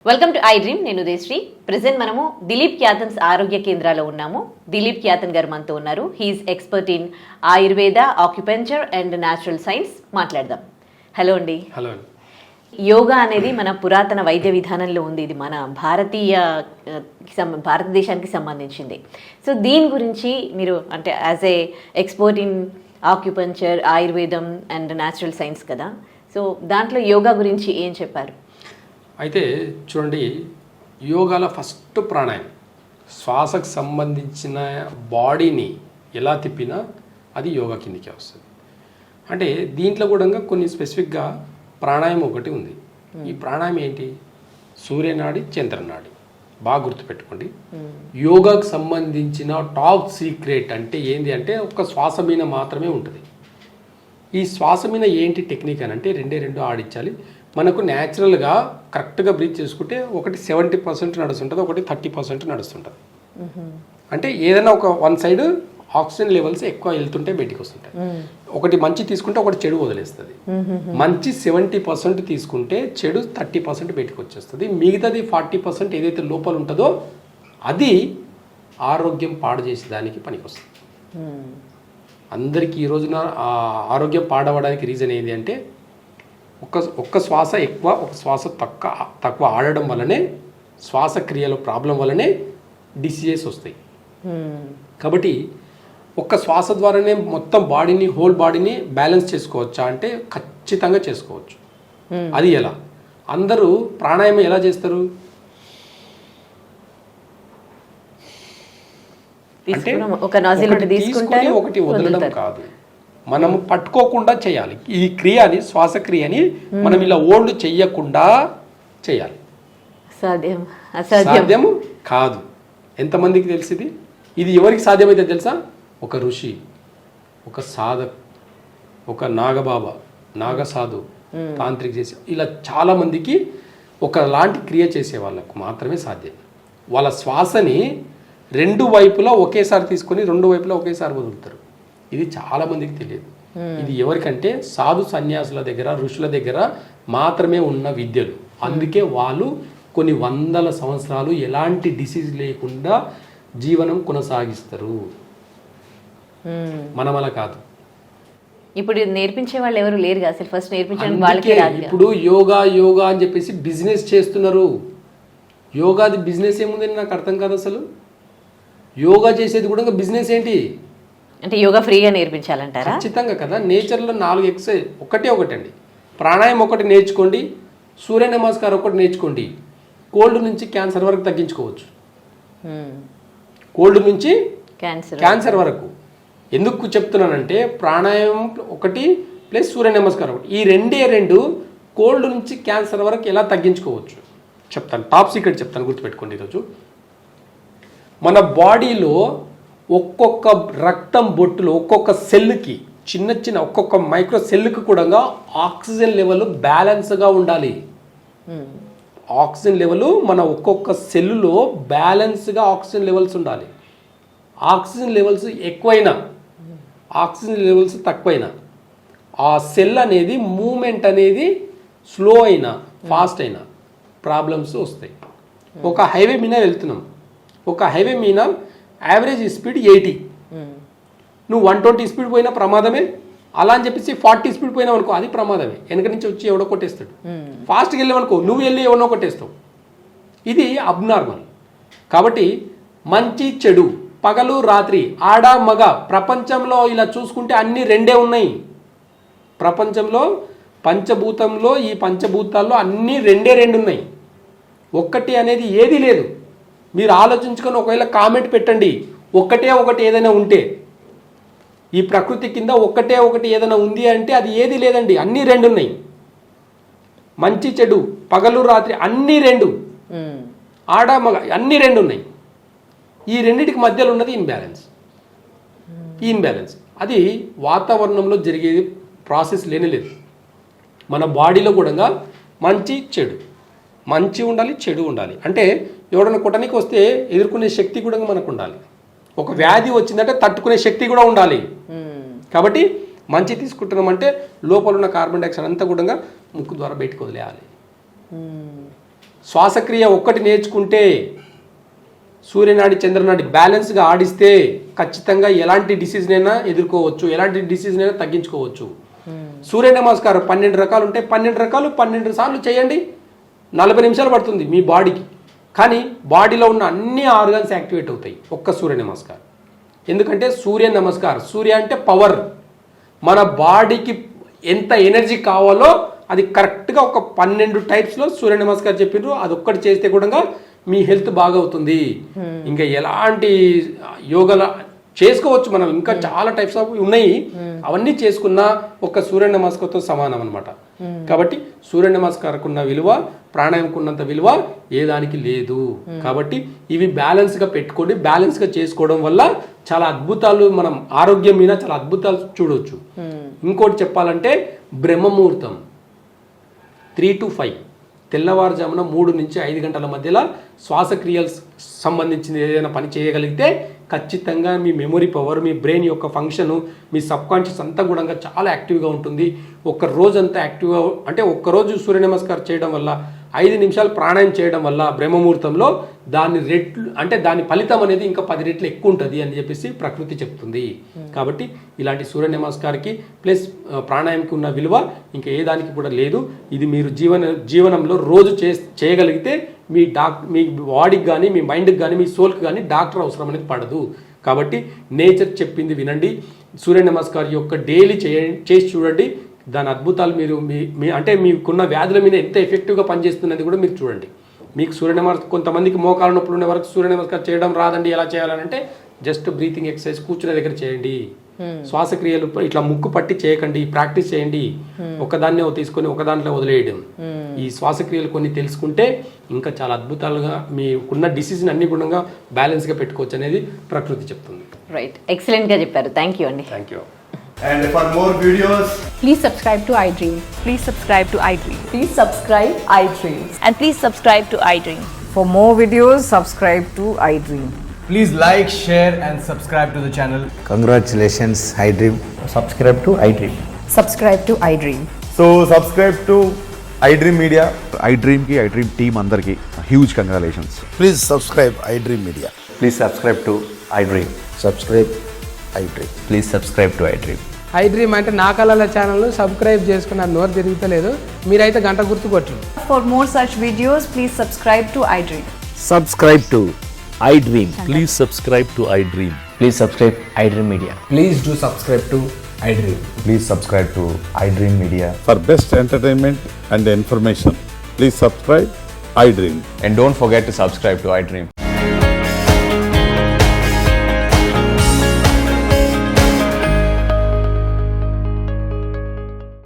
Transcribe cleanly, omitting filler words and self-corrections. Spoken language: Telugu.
Welcome to I dream. నేను ఉదయశ్రీ. ప్రెసెంట్ మనము దిలీప్ క్యాథన్స్ ఆరోగ్య కేంద్రాలో ఉన్నాము. దిలీప్ క్యాథన్ గారు మనతో ఉన్నారు. He is expert in Ayurveda, acupuncture and natural science. మాట్లాడదాం. హలో అండి. హలో. యోగా అనేది మన పురాతన వైద్య విధానంలో ఉంది. ఇది మన భారతదేశానికి సంబంధించింది. సో దీని గురించి మీరు అంటే as a expert in acupuncture, ఆయుర్వేదం అండ్ న్యాచురల్ సైన్స్ కదా, సో దాంట్లో యోగా గురించి ఏం చెప్పారు? అయితే చూడండి, యోగాలో ఫస్ట్ ప్రాణాయామం, శ్వాసకు సంబంధించిన బాడీని ఎలా తిప్పినా అది యోగా కిందికే వస్తుంది. అంటే దీంట్లో కూడా కొన్ని స్పెసిఫిక్గా ప్రాణాయామం ఒకటి ఉంది. ఈ ప్రాణాయామం ఏంటి? సూర్యనాడి, చంద్రనాడి. బాగా గుర్తుపెట్టుకోండి. యోగాకు సంబంధించిన టాప్ సీక్రెట్ అంటే ఏంటి అంటే ఒక శ్వాస మీద మాత్రమే ఉంటుంది. ఈ శ్వాస మీద ఏంటి టెక్నిక్ అని అంటే రెండు ఆడించాలి. మనకు న్యాచురల్గా కరెక్ట్గా బ్రీత్ చేసుకుంటే ఒకటి 70% నడుస్తుంటుంది, ఒకటి 30% నడుస్తుంటుంది. అంటే ఏదైనా ఒక వన్ సైడ్ ఆక్సిజన్ లెవెల్స్ ఎక్కువ వెళ్తుంటే బయటికి వస్తుంటాయి. ఒకటి మంచి తీసుకుంటే ఒకటి చెడు వదిలేస్తుంది. మంచి 70% తీసుకుంటే చెడు 30% బయటకు వచ్చేస్తుంది. మిగతాది 40% ఏదైతే లోపల ఉంటుందో అది ఆరోగ్యం పాడు చేసేదానికి పనికి వస్తుంది. అందరికీ ఈ రోజున ఆరోగ్యం పాడవడానికి రీజన్ ఏంటి అంటే ఒక్క శ్వాస ఎక్కువ, ఒక శ్వాస తక్కువ ఆడడం వల్లనే, శ్వాసక్రియలో ప్రాబ్లం వల్లనే డిసీజెస్ వస్తాయి. కాబట్టి ఒక్క శ్వాస ద్వారానే మొత్తం బాడీని, హోల్ బాడీని బ్యాలెన్స్ చేసుకోవచ్చా అంటే ఖచ్చితంగా చేసుకోవచ్చు. అది ఎలా? అందరూ ప్రాణాయామం ఎలా చేస్తారు అంటే ఒకటి వదలడం కాదు, మనము పట్టుకోకుండా చేయాలి. ఈ క్రియని, శ్వాసక్రియని మనం ఇలా ఓల్డ్ చెయ్యకుండా చేయాలి. సాధ్యం కాదు. ఎంతమందికి తెలిసింది? ఇది ఎవరికి సాధ్యమైతే తెలుసా? ఒక ఋషి, ఒక సాధక్, ఒక నాగబాబా, నాగసాధు, తాంత్రిక చేసే ఇలా చాలా మందికి ఒకలాంటి క్రియ చేసే వాళ్ళకు మాత్రమే సాధ్యం. వాళ్ళ శ్వాసని రెండు వైపులా ఒకేసారి తీసుకొని రెండు వైపులా ఒకేసారి వదులుతారు. ఇది చాలా మందికి తెలియదు. ఇది ఎవరికంటే సాధు సన్యాసుల దగ్గర, ఋషుల దగ్గర మాత్రమే ఉన్న విద్యలు. అందుకే వాళ్ళు కొన్ని వందల సంవత్సరాలు ఎలాంటి డిసీజ్ లేకుండా జీవనం కొనసాగిస్తారు. మనం అలా కాదు. ఇప్పుడు నేర్పించే వాళ్ళు ఎవరు లేరు అసలు. ఫస్ట్ నేర్పించడానికి వాళ్ళకే. ఇప్పుడు యోగా అని చెప్పేసి బిజినెస్ చేస్తున్నారు. యోగాది బిజినెస్ ఏముందని నాకు అర్థం కాదు అసలు. యోగా చేసేది కూడా బిజినెస్ ఏంటి అంటే యోగా ఫ్రీగా నేర్పించాలంటారా? ఖచ్చితంగా కదా. నేచర్లో 4 ఎక్సర్సైజ్ ఒకటండి. ప్రాణాయామం ఒకటి నేర్చుకోండి, సూర్య నమస్కారం ఒకటి నేర్చుకోండి. కోల్డ్ నుంచి క్యాన్సర్ వరకు తగ్గించుకోవచ్చు. కోల్డ్ నుంచి క్యాన్సర్ వరకు. ఎందుకు చెప్తున్నానంటే ప్రాణాయామం ఒకటి ప్లస్ సూర్య నమస్కారం ఒకటి, ఈ రెండు కోల్డ్ నుంచి క్యాన్సర్ వరకు ఎలా తగ్గించుకోవచ్చు చెప్తాను. టాప్ సీక్రెట్ చెప్తాను, గుర్తుపెట్టుకోండి. ఈరోజు మన బాడీలో ఒక్కొక్క రక్తం బొట్టులో ఒక్కొక్క సెల్కి, చిన్న ఒక్కొక్క మైక్రో సెల్కి కూడా ఆక్సిజన్ లెవెల్ బ్యాలెన్స్గా ఉండాలి. ఆక్సిజన్ లెవెల్ మన ఒక్కొక్క సెల్లులో బ్యాలెన్స్గా ఆక్సిజన్ లెవెల్స్ ఉండాలి. ఆక్సిజన్ లెవెల్స్ ఎక్కువైనా, ఆక్సిజన్ లెవెల్స్ తక్కువైనా ఆ సెల్ అనేది మూమెంట్ అనేది స్లో అయినా ఫాస్ట్ అయినా ప్రాబ్లమ్స్ వస్తాయి. ఒక హైవే మీద వెళ్తున్నాం, ఒక హైవే మీద యావరేజ్ స్పీడ్ 80, నువ్వు 120 స్పీడ్ పోయినా ప్రమాదమే. అలా అని చెప్పేసి 40 స్పీడ్ పోయినావు అనుకో, అది ప్రమాదమే. వెనక నుంచి వచ్చి ఎవడో కొట్టేస్తాడు. ఫాస్ట్గా వెళ్ళావనుకో, నువ్వు వెళ్ళి ఎవరినో కొట్టేస్తావు. ఇది అబ్నార్మల్. కాబట్టి మంచి చెడు, పగలు రాత్రి, ఆడ మగ, ప్రపంచంలో ఇలా చూసుకుంటే అన్ని రెండే ఉన్నాయి. ప్రపంచంలో పంచభూతంలో, ఈ పంచభూతాల్లో అన్నీ రెండు ఉన్నాయి. ఒక్కటి అనేది ఏది లేదు. మీరు ఆలోచించుకొని ఒకవేళ కామెంట్ పెట్టండి, ఒకటి ఏదైనా ఉంటే, ఈ ప్రకృతి కింద ఒకటి ఏదైనా ఉంది అంటే అది ఏది లేదండి, అన్నీ రెండు ఉన్నాయి. మంచి చెడు, పగలు రాత్రి అన్నీ రెండు, ఆడ మగ అన్నీ రెండు ఉన్నాయి. ఈ రెండింటికి మధ్యలో ఉన్నది ఇన్బ్యాలెన్స్. ఈ ఇన్బ్యాలెన్స్ అది వాతావరణంలో జరిగేది ప్రాసెస్ లేనేలేదు. మన బాడీలో కూడా మంచి చెడు, మంచి ఉండాలి, చెడు ఉండాలి. అంటే ఎవడన్నా కొట్టడానికి వస్తే ఎదుర్కొనే శక్తి కూడా మనకు ఉండాలి. ఒక వ్యాధి వచ్చిందంటే తట్టుకునే శక్తి కూడా ఉండాలి. కాబట్టి మంచి తీసుకుంటున్నామంటే లోపల ఉన్న కార్బన్ డైఆక్సైడ్ అంతా కూడా ముక్కు ద్వారా బయటకు వదిలేయాలి. శ్వాసక్రియ ఒక్కటి నేర్చుకుంటే సూర్యనాడి చంద్రనాడి బ్యాలెన్స్గా ఆడిస్తే ఖచ్చితంగా ఎలాంటి డిసీజ్నైనా ఎదుర్కోవచ్చు, ఎలాంటి డిసీజ్నైనా తగ్గించుకోవచ్చు. సూర్య నమస్కారం 12 రకాలు ఉంటాయి. 12 రకాలు 12 సార్లు చేయండి. 40 నిమిషాలు పడుతుంది మీ బాడీకి. కానీ బాడీలో ఉన్న అన్ని ఆర్గన్స్ యాక్టివేట్ అవుతాయి ఒక్క సూర్య నమస్కారం. ఎందుకంటే సూర్య నమస్కారం, సూర్య అంటే పవర్. మన బాడీకి ఎంత ఎనర్జీ కావాలో అది కరెక్ట్గా ఒక 12 టైప్స్లో సూర్య నమస్కారం చెప్పిండ్రు. అది ఒక్కటి చేస్తే కూడా మీ హెల్త్ బాగా అవుతుంది. ఇంకా ఎలాంటి యోగాల చేసుకోవచ్చు మనం, ఇంకా చాలా టైప్స్ ఆఫ్ ఉన్నాయి. అవన్నీ చేసుకున్నా ఒక సూర్య నమస్కారంతో సమానం అనమాట. కాబట్టి సూర్య నమస్కారకు ఉన్న విలువ ప్రాణాయామకు ఉన్నంత విలువ ఏ దానికి లేదు. కాబట్టి ఇవి బ్యాలెన్స్గా పెట్టుకోండి. బ్యాలెన్స్గా చేసుకోవడం వల్ల చాలా అద్భుతాలు, మనం ఆరోగ్యం మీద చాలా అద్భుతాలు చూడవచ్చు. ఇంకోటి చెప్పాలంటే బ్రహ్మముహూర్తం 3 to 5 తెల్లవారుజామున 3 నుంచి 5 గంటల మధ్యలో శ్వాసక్రియలు సంబంధించిన ఏదైనా పని చేయగలిగితే ఖచ్చితంగా మీ మెమొరీ పవర్, మీ బ్రెయిన్ యొక్క ఫంక్షను, మీ సబ్ కాన్షియస్ అంతా కూడా చాలా యాక్టివ్గా ఉంటుంది. ఒక్క రోజంతా యాక్టివ్గా, అంటే ఒక్కరోజు సూర్య నమస్కారం చేయడం వల్ల 5 నిమిషాలు ప్రాణాయామం చేయడం వల్ల బ్రహ్మముహూర్తంలో దాని రెట్లు, అంటే దాని ఫలితం అనేది ఇంకా 10 రెట్లు ఎక్కువ ఉంటుంది అని చెప్పేసి ప్రకృతి చెప్తుంది. కాబట్టి ఇలాంటి సూర్య నమస్కారానికి ప్లస్ ప్రాణాయామకి ఉన్న విలువ ఇంకా ఏ దానికి కూడా లేదు. ఇది మీరు జీవనంలో రోజు చేయగలిగితే మీ బాడీకి కానీ, మీ మైండ్కి కానీ, మీ సోల్కి కానీ డాక్టర్ అవసరం అనేది పడదు. కాబట్టి నేచర్ చెప్పింది వినండి. సూర్య నమస్కారం యొక్క డైలీ చేసి చూడండి. దాని అద్భుతాలు మీరు మీ అంటే మీకున్న వ్యాధుల మీద ఎంత ఎఫెక్టివ్గా పనిచేస్తున్నది కూడా మీరు చూడండి. మీకు సూర్య నమస్కారం, కొంతమందికి మోకాలు నొప్పులు ఉండే వరకు సూర్య నమస్కారం చేయడం రాదండి, ఎలా చేయాలంటే జస్ట్ బ్రీతింగ్ ఎక్సర్సైజ్ కూర్చునే దగ్గర చేయండి. శ్వాసక్రియలు ఇట్లా ముక్కు పట్టి చేయకండి, ప్రాక్టీస్ చేయండి. ఒకదాన్నే తీసుకొని ఒక దాంట్లో వదిలేయడం. ఈ శ్వాసక్రియలు కొన్ని తెలుసుకుంటే ఇంకా చాలా అద్భుతాలుగా మీకున్న డిసీజ్ని అన్ని గుణంగా బ్యాలెన్స్గా పెట్టుకోవచ్చు అనేది ప్రకృతి చెప్తుంది. రైట్, ఎక్సలెంట్గా చెప్పారు. థ్యాంక్ యూ అండి. Thank you. And for more videos, Please subscribe to iDream. Please subscribe to iDream. Please subscribe iDream. And please subscribe to iDream. For more videos, subscribe to iDream. please like, share and subscribe to the channel. Congratulations, iDream. Subscribe to iDream. Subscribe to iDream. So subscribe to iDream Media. iDream ki iDream team andarki huge congratulations. Please subscribe iDream Media. Please subscribe to iDream. Subscribe iDream. Please subscribe to iDream. iDream అంటే నా కళల ఛానల్ సబ్స్క్రైబ్ చేసుకున్న నోరు తిరుగుతలేదు, మీరైతే గంట గుర్తు కొట్టండి. For more such videos, please subscribe to iDream. Subscribe to iDream. Please subscribe to iDream. Please subscribe iDream Media. Please do subscribe to iDream. Please subscribe to iDream Media. For best entertainment and information, please subscribe iDream. And don't forget to subscribe to iDream.